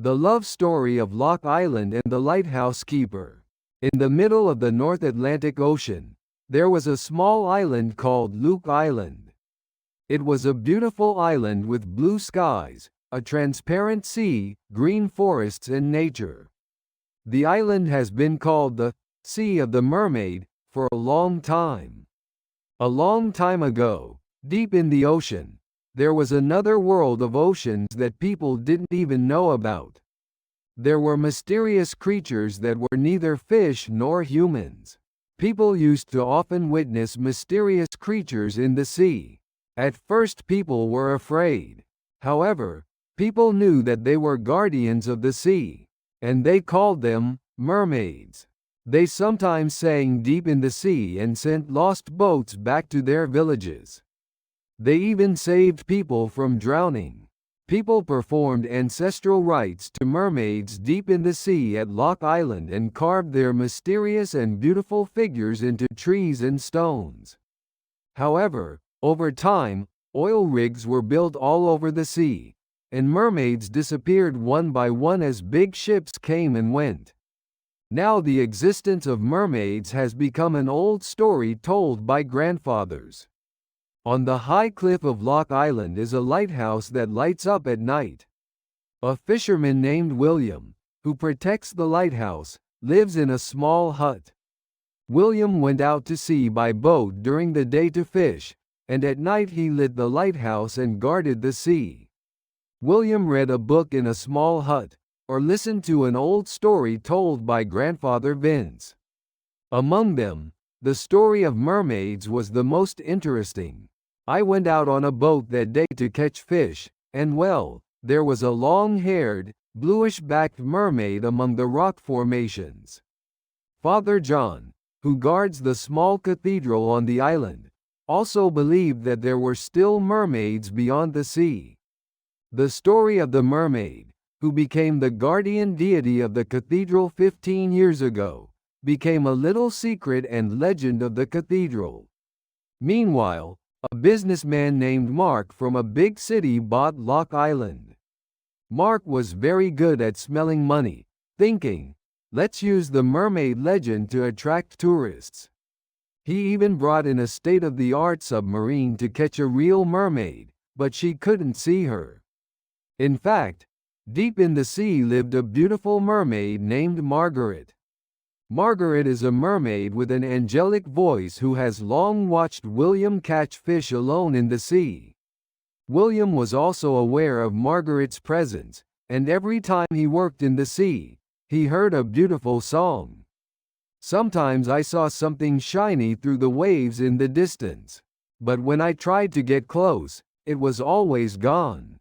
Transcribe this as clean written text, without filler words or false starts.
The Love Story of Locke Island and the Lighthouse Keeper. In the middle of the North Atlantic Ocean, there was a small island called Locke Island. It was a beautiful island with blue skies, a transparent sea, green forests and nature. The island has been called the Sea of the Mermaid for a long time. A long time ago, deep in the ocean, there was another world of oceans that people didn't even know about. There were mysterious creatures that were neither fish nor humans. People used to often witness mysterious creatures in the sea. At first people were afraid. However, people knew that they were guardians of the sea, and they called them mermaids. They sometimes sang deep in the sea and sent lost boats back to their villages. They even saved people from drowning. People performed ancestral rites to mermaids deep in the sea at Locke Island and carved their mysterious and beautiful figures into trees and stones. However, over time, oil rigs were built all over the sea, and mermaids disappeared one by one as big ships came and went. Now the existence of mermaids has become an old story told by grandfathers. On the high cliff of Locke Island is a lighthouse that lights up at night. A fisherman named William, who protects the lighthouse, lives in a small hut. William went out to sea by boat during the day to fish, and at night he lit the lighthouse and guarded the sea. William read a book in a small hut, or listened to an old story told by Grandfather Vince. Among them, the story of mermaids was the most interesting. I went out on a boat that day to catch fish, and well, there was a long-haired, bluish-backed mermaid among the rock formations. Father John, who guards the small cathedral on the island, also believed that there were still mermaids beyond the sea. The story of the mermaid, who became the guardian deity of the cathedral 15 years ago, became a little secret and legend of the cathedral. Meanwhile, a businessman named Mark from a big city bought Locke Island. Mark was very good at smelling money, thinking, let's use the mermaid legend to attract tourists. He even brought in a state-of-the-art submarine to catch a real mermaid, but she couldn't see her. In fact, deep in the sea lived a beautiful mermaid named Margaret. Margaret is a mermaid with an angelic voice who has long watched William catch fish alone in the sea. William was also aware of Margaret's presence, and every time he worked in the sea, he heard a beautiful song. Sometimes I saw something shiny through the waves in the distance, but when I tried to get close, it was always gone.